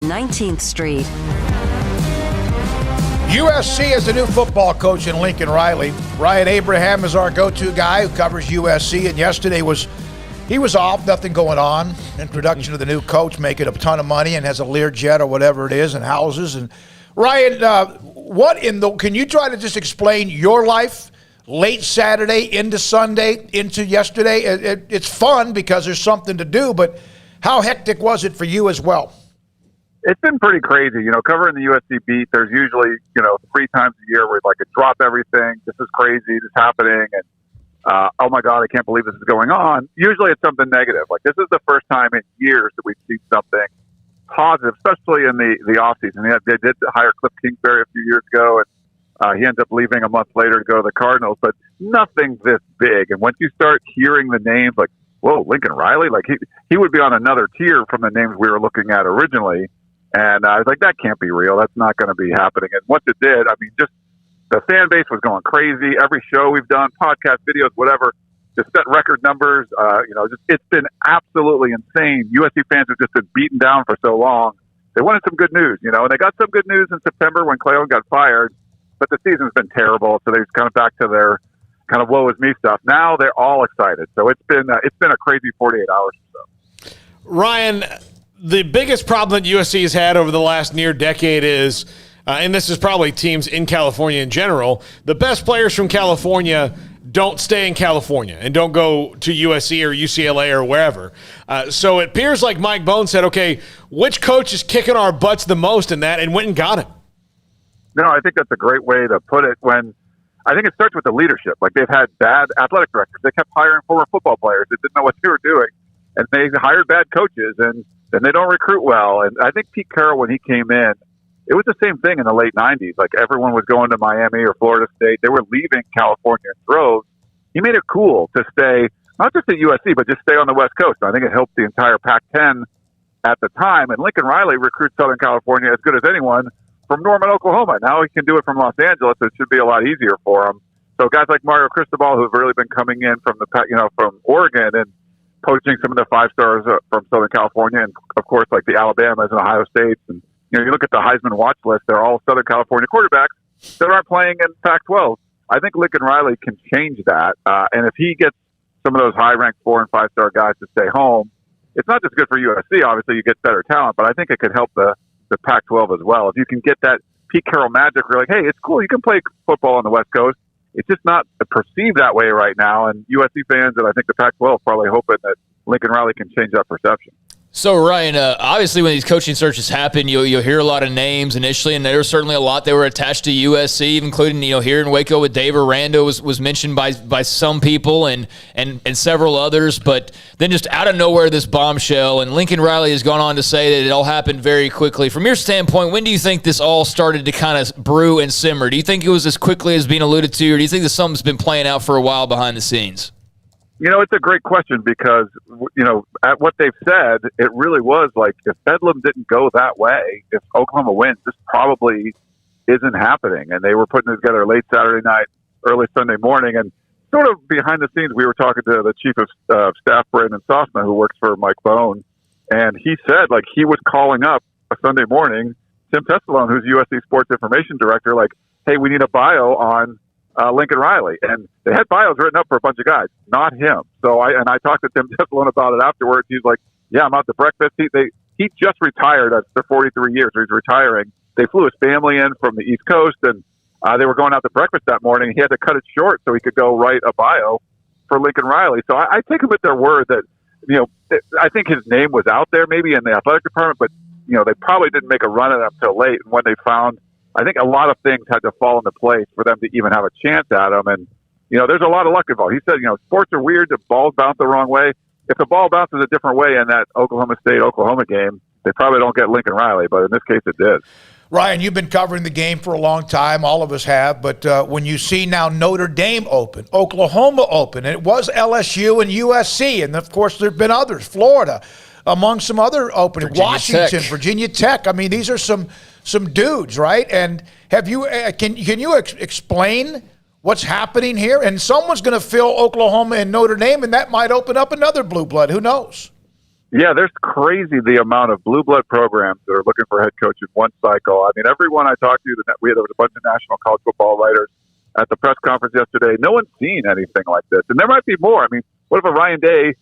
19th Street. USC is the new football coach in Lincoln Riley. Ryan Abraham is our go-to guy who covers USC, and yesterday he was off, nothing going on. Introduction of the new coach, making a ton of money and has a Learjet or whatever it is and houses. And Ryan, can you try to just explain your life late Saturday into Sunday into yesterday? It's fun because there's something to do, but how hectic was it for you as well? It's been pretty crazy. Covering the USC beat, there's usually, 3 times a year where it's like a drop everything. This is crazy. This is happening. And, oh my God, I can't believe this is going on. Usually it's something negative. Like this is the first time in years that we've seen something positive, especially in the offseason. They did hire Cliff Kingsbury a few years ago, and he ends up leaving a month later to go to the Cardinals, but nothing this big. And once you start hearing the names like, whoa, Lincoln Riley, like he would be on another tier from the names we were looking at originally. And I was like, that can't be real. That's not going to be happening. And once it did, I mean, just the fan base was going crazy. Every show we've done, podcast, videos, whatever, just set record numbers. It's been absolutely insane. USC fans have just been beaten down for so long. They wanted some good news, and they got some good news in September when Clay got fired, but the season's been terrible. So they're kind of back to their kind of woe is me stuff. Now they're all excited. So it's been a crazy 48 hours or so. Ryan, the biggest problem that USC has had over the last near decade is, and this is probably teams in California in general, the best players from California don't stay in California and don't go to USC or UCLA or wherever. So it appears like Mike Bones said, okay, which coach is kicking our butts the most in that, and went and got him? No, I think that's a great way to put it. I think it starts with the leadership. Like they've had bad athletic directors. They kept hiring former football players that didn't know what they were doing, and they hired bad coaches, and then they don't recruit well. And I think Pete Carroll, when he came in, it was the same thing in the late 90s. Like everyone was going to Miami or Florida State. They were leaving California in droves. He made it cool to stay, not just at USC, but just stay on the West Coast. And I think it helped the entire Pac-10 at the time. And Lincoln Riley recruits Southern California as good as anyone from Norman, Oklahoma. Now he can do it from Los Angeles. So it should be a lot easier for him. So guys like Mario Cristobal, who have really been coming in from from Oregon and poaching some of the 5-stars from Southern California, and of course, like the Alabamas and Ohio States. And you look at the Heisman watch list; they're all Southern California quarterbacks that aren't playing in Pac-12. I think Lincoln Riley can change that, and if he gets some of those high-ranked 4- and 5-star guys to stay home, it's not just good for USC. Obviously, you get better talent, but I think it could help the Pac-12 as well. If you can get that Pete Carroll magic, where like, hey, it's cool, you can play football on the West Coast. It's just not perceived that way right now, and USC fans and I think the Pac-12 probably hoping that Lincoln Riley can change that perception. So, Ryan, obviously when these coaching searches happen, you'll hear a lot of names initially, and there were certainly a lot that were attached to USC, including, here in Waco with Dave Aranda was mentioned by some people and several others. But then just out of nowhere, this bombshell, and Lincoln Riley has gone on to say that it all happened very quickly. From your standpoint, when do you think this all started to kind of brew and simmer? Do you think it was as quickly as being alluded to, or do you think that something's been playing out for a while behind the scenes? It's a great question because, at what they've said, it really was like if Bedlam didn't go that way, if Oklahoma wins, this probably isn't happening. And they were putting it together late Saturday night, early Sunday morning. And sort of behind the scenes, we were talking to the chief of staff, Brandon Sossman, who works for Mike Bone. And he said, like, he was calling up a Sunday morning, Tim Tessalone, who's USC Sports Information Director, like, hey, we need a bio on Lincoln Riley, and they had bios written up for a bunch of guys, not him. So I talked to Tim Tessalone about it afterwards. He's like, yeah, I'm out to breakfast. He just retired after 43 years. He's retiring. They flew his family in from the East Coast, and they were going out to breakfast that morning. He had to cut it short so he could go write a bio for Lincoln Riley. So I take him at their word that, I think his name was out there maybe in the athletic department, but, they probably didn't make a run at him until late. And when they found, I think a lot of things had to fall into place for them to even have a chance at him. And, there's a lot of luck involved. He said, sports are weird. The balls bounce the wrong way. If the ball bounces a different way in that Oklahoma State-Oklahoma game, they probably don't get Lincoln Riley, but in this case it did. Ryan, you've been covering the game for a long time. All of us have. But when you see now Notre Dame open, Oklahoma open, and it was LSU and USC, and, of course, there have been others, Florida, among some other openings, Washington, Virginia Tech. I mean, these are some dudes, right? And have you can you explain what's happening here? And someone's going to fill Oklahoma and Notre Dame, and that might open up another blue blood. Who knows? Yeah, there's crazy the amount of blue blood programs that are looking for a head coach in one cycle. I mean, everyone I talked to, there was a bunch of national college football writers at the press conference yesterday. No one's seen anything like this, and there might be more. I mean, what if a Ryan Day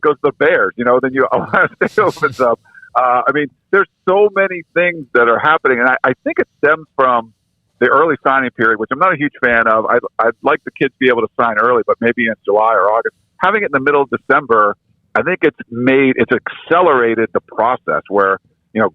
goes to the Bears? You know, then Ohio State opens up. I mean, there's so many things that are happening, and I think it stems from the early signing period, which I'm not a huge fan of. I'd like the kids to be able to sign early, but maybe in July or August. Having it in the middle of December, I think it's accelerated the process where, you know,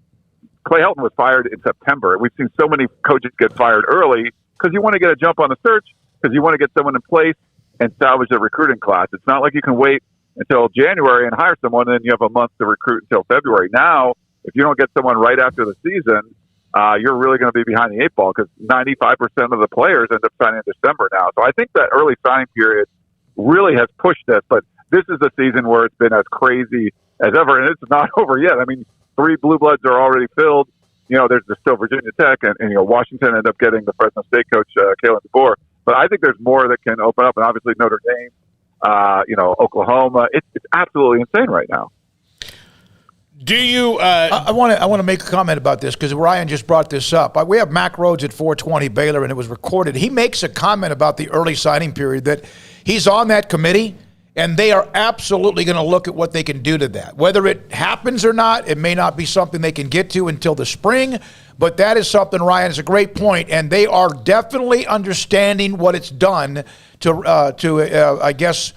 Clay Helton was fired in September. We've seen so many coaches get fired early because you want to get a jump on the search, because you want to get someone in place and salvage the recruiting class. It's not like you can wait until January and hire someone and then you have a month to recruit until February. Now, if you don't get someone right after the season, you're really going to be behind the eight ball because 95% of the players end up signing in December now. So I think that early signing period really has pushed this, but this is a season where it's been as crazy as ever, and it's not over yet. I mean, 3 blue bloods are already filled. You know, there's still Virginia Tech, and you know, Washington ended up getting the Fresno State coach, Kalen DeBoer. But I think there's more that can open up, and obviously Notre Dame, you know, Oklahoma. It's absolutely insane right now. Do you? I want to make a comment about this because Ryan just brought this up. We have Mac Rhodes at 420 Baylor, and it was recorded. He makes a comment about the early signing period that he's on that committee, and they are absolutely going to look at what they can do to that. Whether it happens or not, it may not be something they can get to until the spring, but that is something, Ryan, is a great point, and they are definitely understanding what it's done to I guess,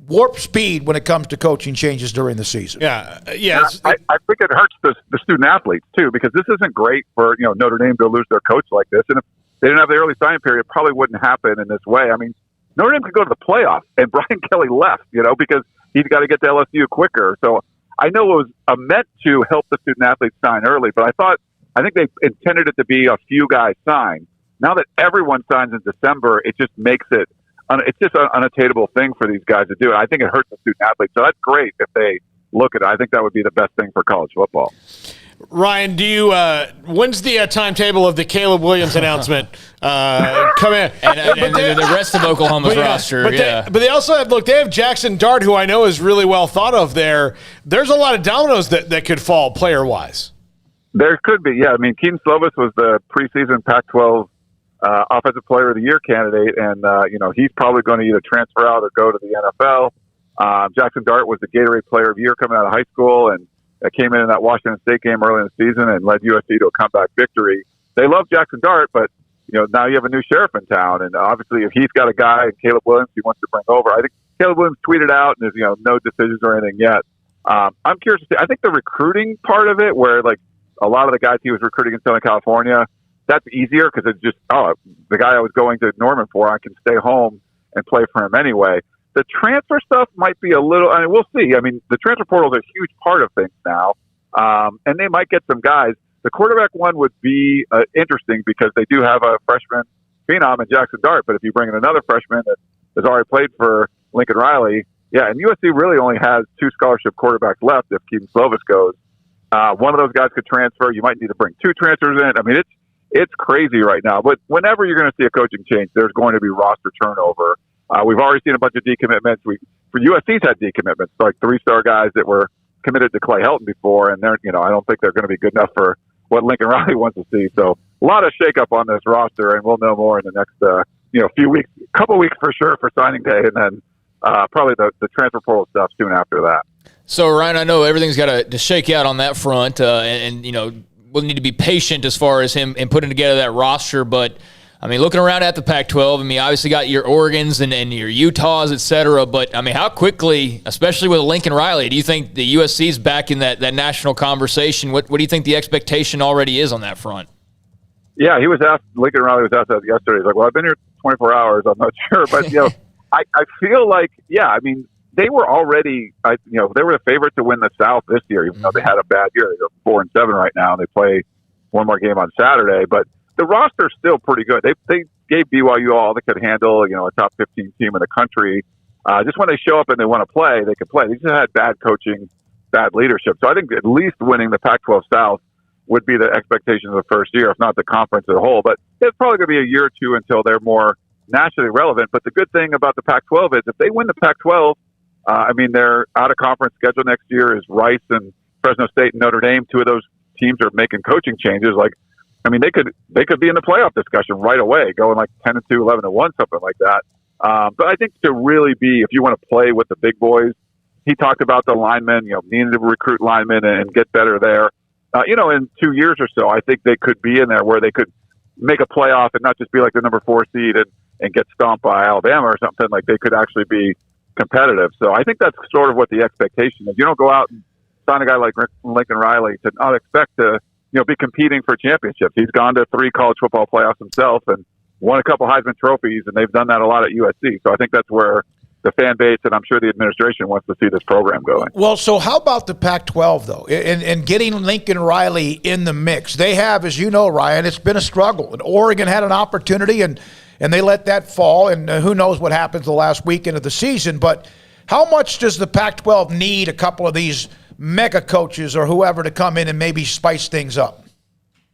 warp speed when it comes to coaching changes during the season. Yeah. I think it hurts the student athletes too, because this isn't great for, you know, Notre Dame to lose their coach like this. And if they didn't have the early signing period, it probably wouldn't happen in this way. I mean, Notre Dame could go to the playoffs, and Brian Kelly left, you know, because he's got to get to LSU quicker. So I know it was meant to help the student athletes sign early, but I think they intended it to be a few guys sign. Now that everyone signs in December, it just makes it. It's just an unattainable thing for these guys to do. And I think it hurts the student athletes. So that's great if they look at it. I think that would be the best thing for college football. Ryan, do you? When's the timetable of the Caleb Williams announcement come in? And the rest of Oklahoma's roster. But they also have, they have Jackson Dart, who I know is really well thought of there. There's a lot of dominoes that could fall player-wise. There could be, yeah. I mean, Keaton Slovis was the preseason Pac-12 Offensive Player of the Year candidate, and you know, he's probably going to either transfer out or go to the NFL. Jackson Dart was the Gatorade Player of the Year coming out of high school, and came in that Washington State game early in the season and led USC to a comeback victory. They love Jackson Dart, but you know, now you have a new sheriff in town, and obviously, if he's got a guy, Caleb Williams, he wants to bring over. I think Caleb Williams tweeted out, and there's, you know, no decisions or anything yet. I'm curious to see. I think the recruiting part of it, where like a lot of the guys he was recruiting in Southern California, that's easier because it's just, the guy I was going to Norman for, I can stay home and play for him anyway. The transfer stuff might be a little, I mean, we'll see. I mean, the transfer portal is a huge part of things now, and they might get some guys. The quarterback one would be interesting because they do have a freshman phenom in Jackson Dart, but if you bring in another freshman that has already played for Lincoln Riley, yeah, and USC really only has 2 scholarship quarterbacks left if Keaton Slovis goes. One of those guys could transfer. You might need to bring 2 transfers in. I mean, it's crazy right now. But whenever you're going to see a coaching change, there's going to be roster turnover. We've already seen a bunch of decommitments. For USC's had decommitments, like 3-star guys that were committed to Clay Helton before, and they're, you know, I don't think they're going to be good enough for what Lincoln Riley wants to see. So a lot of shakeup on this roster, and we'll know more in the next few weeks, couple weeks for sure for signing day, and then probably the transfer portal stuff soon after that. So Ryan, I know everything's got to shake out on that front, and you know, we'll need to be patient as far as him and putting together that roster. But I mean, looking around at the Pac-12, I mean, obviously got your Oregons and your Utahs, et cetera. But I mean, how quickly, especially with Lincoln Riley, do you think the USC's back in that national conversation? What do you think the expectation already is on that front? Yeah, Lincoln Riley was asked that yesterday. He's like, well, I've been here 24 hours. I'm not sure. But, you know, I feel like, yeah, I mean, they were already, they were the favorite to win the South this year, even though they had a bad year. They're 4-7 right now. They play one more game on Saturday, but the roster's still pretty good. They gave BYU all they could handle, you know, a top 15 team in the country. Just when they show up and they want to play, they can play. They just had bad coaching, bad leadership. So I think at least winning the Pac-12 South would be the expectation of the first year, if not the conference as a whole. But it's probably going to be a year or two until they're more nationally relevant. But the good thing about the Pac-12 is if they win the Pac-12, I mean, their out-of-conference schedule next year is Rice and Fresno State and Notre Dame. Two of those teams are making coaching changes. Like, I mean, they could be in the playoff discussion right away, going like 10-2, 11-1, something like that. But I think to really be, if you want to play with the big boys, he talked about the linemen, needing to recruit linemen and get better there. In 2 years or so, I think they could be in there where they could make a playoff and not just be like the number 4 seed and get stomped by Alabama or something. Like, they could actually be competitive. So I think that's sort of what the expectation is. You don't go out and sign a guy like Lincoln Riley to not expect to, be competing for championships. He's gone to 3 college football playoffs himself and won a couple Heisman trophies, and they've done that a lot at USC. So I think that's where the fan base and I'm sure the administration wants to see this program going. Well, so how about the Pac-12, though, and getting Lincoln Riley in the mix? They have, as you know, Ryan, it's been a struggle. And Oregon had an opportunity, and they let that fall, and who knows what happens the last weekend of the season. But how much does the Pac-12 need a couple of these mega coaches or whoever to come in and maybe spice things up?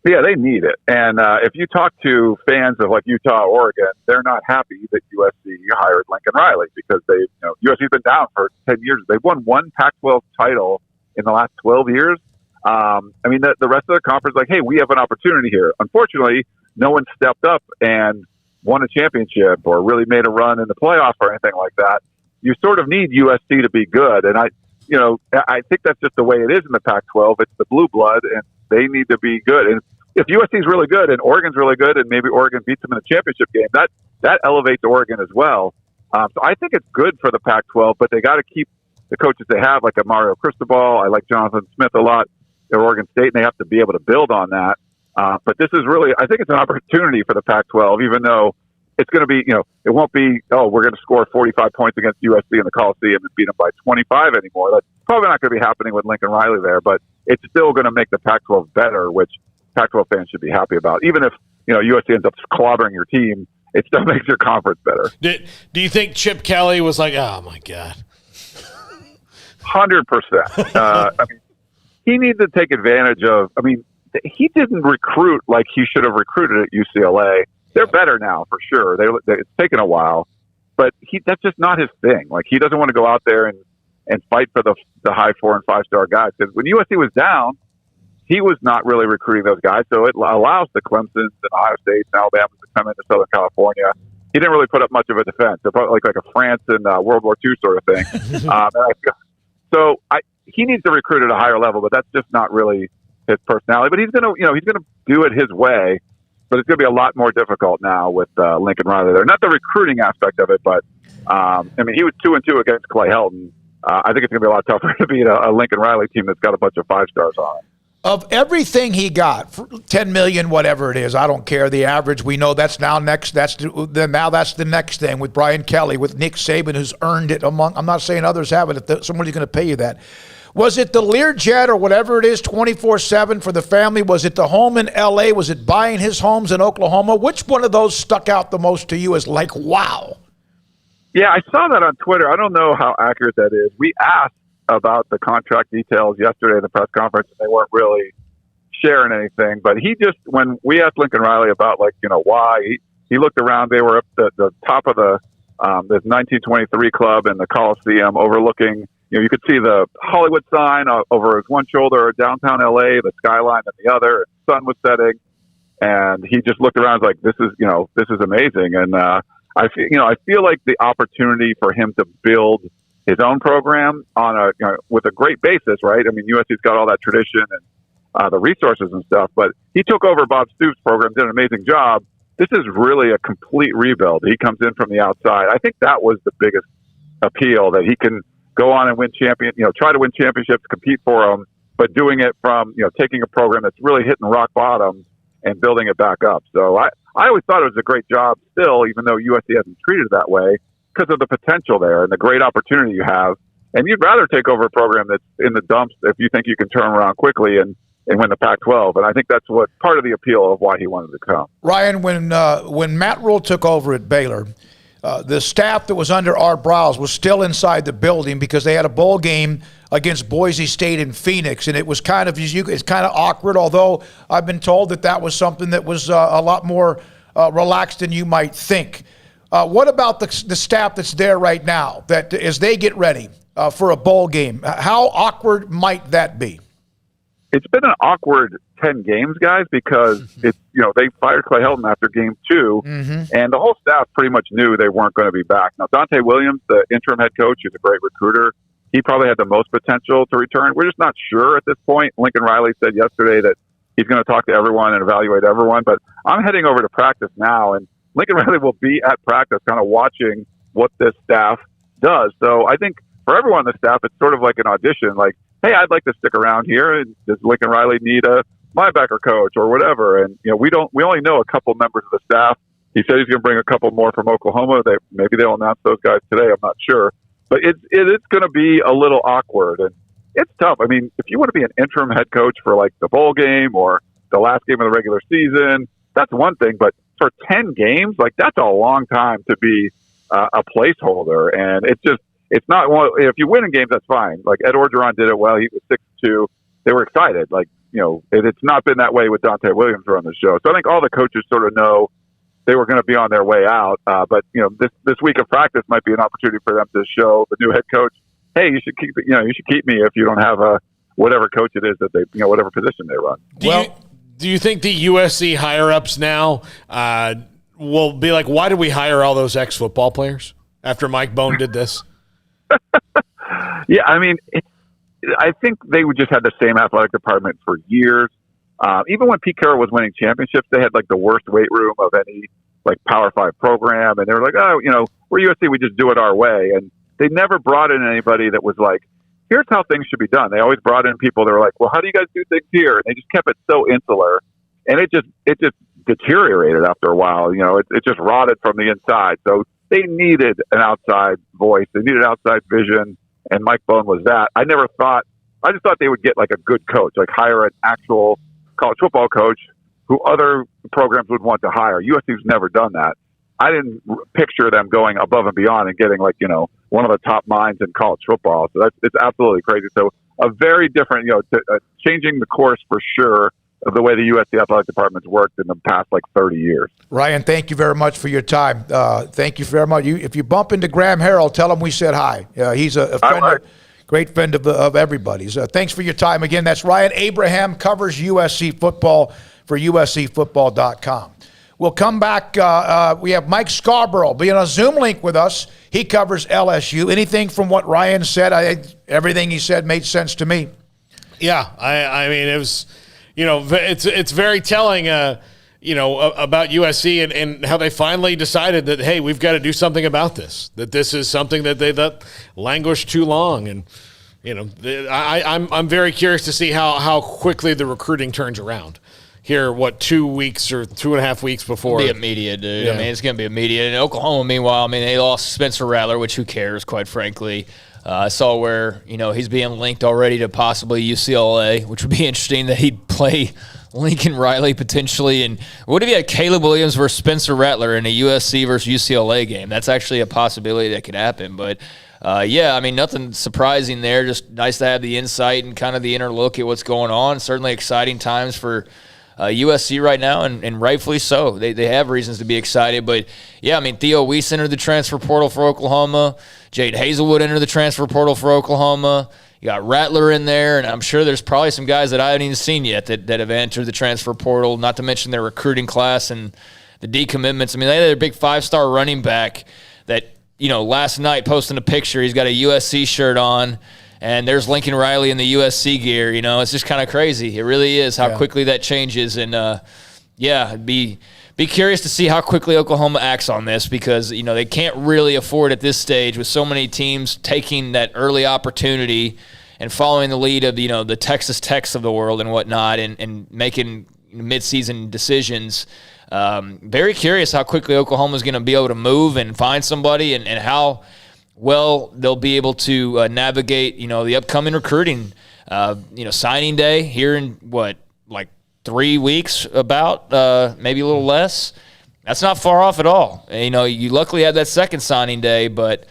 Yeah, they need it. And if you talk to fans of like Utah, Oregon, they're not happy that USC hired Lincoln Riley because USC's been down for 10 years. They've won 1 Pac-12 title in the last 12 years. I mean, the rest of the conference, like, hey, we have an opportunity here. Unfortunately, no one stepped up and won a championship or really made a run in the playoff or anything like that. You sort of need USC to be good. And I think that's just the way it is in the Pac-12. It's the blue blood, and they need to be good. And if USC's really good and Oregon's really good and maybe Oregon beats them in the championship game, that elevates Oregon as well. So I think it's good for the Pac-12, but they got to keep the coaches they have, like a Mario Cristobal. I like Jonathan Smith a lot at Oregon State, and they have to be able to build on that. But this is really, I think it's an opportunity for the Pac-12, even though it's going to be, it won't be, we're going to score 45 points against USC in the Coliseum and beat them by 25 anymore. That's probably not going to be happening with Lincoln Riley there, but it's still going to make the Pac-12 better, which Pac-12 fans should be happy about. Even if, USC ends up clobbering your team, it still makes your conference better. Do you think Chip Kelly was like, oh, my God? 100%. I mean, he needs to take advantage of, he didn't recruit like he should have recruited at UCLA. They're better now, for sure. It's taken a while, but that's just not his thing. Like, he doesn't want to go out there and fight for the high 4- and 5-star guys. Because when USC was down, he was not really recruiting those guys. So it allows the Clemsons and Ohio States and Alabama to come into Southern California. He didn't really put up much of a defense. They're probably like a France and World War II sort of thing. He needs to recruit at a higher level, but that's just not really his personality. But he's gonna do it his way. But it's going to be a lot more difficult now with Lincoln Riley there. Not the recruiting aspect of it, but he was 2-2 against Clay Helton. I think it's going to be a lot tougher to beat a Lincoln Riley team that's got a bunch of 5-stars on it. Of everything he got, $10 million, whatever it is, I don't care. The average, we know that's now next. That's the next thing with Brian Kelly, with Nick Saban, who's earned it among. I'm not saying others haven't. If somebody's going to pay you that. Was it the Learjet or whatever it is, 24/7 for the family? Was it the home in L.A.? Was it buying his homes in Oklahoma? Which one of those stuck out the most to you as like, wow? Yeah, I saw that on Twitter. I don't know how accurate that is. We asked about the contract details yesterday in the press conference, and they weren't really sharing anything. But when we asked Lincoln Riley about, why, he looked around. They were up the top of this 1923 club in the Coliseum overlooking. You could see the Hollywood sign over his one shoulder, downtown LA, the skyline on the other. The sun was setting, and he just looked around like, this is amazing. And I feel like the opportunity for him to build his own program on with a great basis, right? I mean, USC's got all that tradition and the resources and stuff, but he took over Bob Stoops' program, did an amazing job. This is really a complete rebuild. He comes in from the outside. I think that was the biggest appeal, that he can go on and try to win championships, compete for them, but doing it from, taking a program that's really hitting rock bottom and building it back up. So I always thought it was a great job still, even though USC hasn't treated it that way, because of the potential there and the great opportunity you have. And you'd rather take over a program that's in the dumps if you think you can turn around quickly and win the Pac-12. And I think that's what part of the appeal of why he wanted to come. Ryan, when Matt Rule took over at Baylor, the staff that was under Art Browse was still inside the building because they had a bowl game against Boise State in Phoenix, and it was it's kind of awkward, although I've been told that was something that was a lot more relaxed than you might think. What about the staff that's there right now, that as they get ready? for a bowl game. How awkward might that be? It's been an awkward 10 games, guys, because it's, they fired Clay Helton after game 2, and the whole staff pretty much knew they weren't going to be back. Now, Dante Williams, the interim head coach, who's a great recruiter, he probably had the most potential to return. We're just not sure at this point. Lincoln Riley said yesterday that he's going to talk to everyone and evaluate everyone, but I'm heading over to practice now, and Lincoln Riley will be at practice kind of watching what this staff does. So I think for everyone on the staff, it's sort of like an audition, like, hey, I'd like to stick around here, and does Lincoln Riley need a linebacker coach or whatever? And we only know a couple members of the staff. He said he's going to bring a couple more from Oklahoma. Maybe they'll announce those guys today. I'm not sure, but it is going to be a little awkward, and it's tough. I mean, if you want to be an interim head coach for like the bowl game or the last game of the regular season, that's one thing. But for 10 games, like that's a long time to be a placeholder, and it's not. Well, if you win in games, that's fine. Like Ed Orgeron did it well. He was 6-2. They were excited. Like, it's not been that way with Dante Williams on the show. So I think all the coaches sort of know they were going to be on their way out. But this week of practice might be an opportunity for them to show the new head coach, hey, you should keep me if you don't have whatever coach it is that they, whatever position they run. Do you think the USC higher ups now will be like, why did we hire all those ex-football players after Mike Bohn did this? Yeah, I mean, I think they would just had the same athletic department for years. Even when Pete Carroll was winning championships, they had like the worst weight room of any like Power 5 program, and they were like, oh, we're USC, we just do it our way, and they never brought in anybody that was like, here's how things should be done. They always brought in people that were like, well, how do you guys do things here? And they just kept it so insular, and it just deteriorated after a while. It just rotted from the inside. So they needed an outside voice. They needed outside vision, and Mike Bohn was that. I just thought they would get like a good coach, like hire an actual college football coach who other programs would want to hire. USC's never done that. I didn't picture them going above and beyond and getting like, one of the top minds in college football. So it's absolutely crazy. So a very different, changing the course for sure of the way the USC athletic department's worked in the past like 30 years. Ryan, thank you very much for your time. Thank you very much. If you bump into Graham Harrell, tell him we said hi. He's a friend, great friend of everybody's. Thanks for your time again. That's Ryan Abraham, covers USC football for USCfootball.com. We'll come back. We have Mike Scarborough being on a Zoom link with us. He covers LSU. Anything from what Ryan said? Everything he said made sense to me. Yeah, I mean, it was, it's very telling, about USC and how they finally decided that, hey, we've got to do something about this, that this is something that they've languished too long. And, I'm very curious to see how quickly the recruiting turns around. Here, 2 weeks or 2.5 weeks before? It'll be immediate, dude. Yeah. I mean, it's going to be immediate. And Oklahoma, meanwhile, they lost Spencer Rattler, which who cares, quite frankly. I saw where, he's being linked already to possibly UCLA, which would be interesting that he'd play Lincoln Riley potentially. And what if you had Caleb Williams versus Spencer Rattler in a USC versus UCLA game? That's actually a possibility that could happen. But, nothing surprising there. Just nice to have the insight and kind of the inner look at what's going on. Certainly exciting times for USC right now, and rightfully so. They have reasons to be excited. But, Theo Weiss entered the transfer portal for Oklahoma. Jade Hazelwood entered the transfer portal for Oklahoma. You got Rattler in there, and I'm sure there's probably some guys that I haven't even seen yet that have entered the transfer portal, not to mention their recruiting class and the decommitments. They had their big 5-star running back that, last night posting a picture. He's got a USC shirt on. And there's Lincoln Riley in the USC gear. It's just kind of crazy. It really is how quickly that changes. And, be curious to see how quickly Oklahoma acts on this because, they can't really afford at this stage with so many teams taking that early opportunity and following the lead of, the Texas Techs of the world and whatnot and making midseason decisions. Very curious how quickly Oklahoma's going to be able to move and find somebody and how – well, they'll be able to navigate, the upcoming recruiting, signing day here in 3 weeks about, maybe a little less. That's not far off at all. You luckily had that second signing day, but,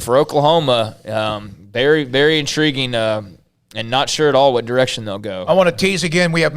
for Oklahoma, very, very intriguing and not sure at all what direction they'll go. I want to tease again. We have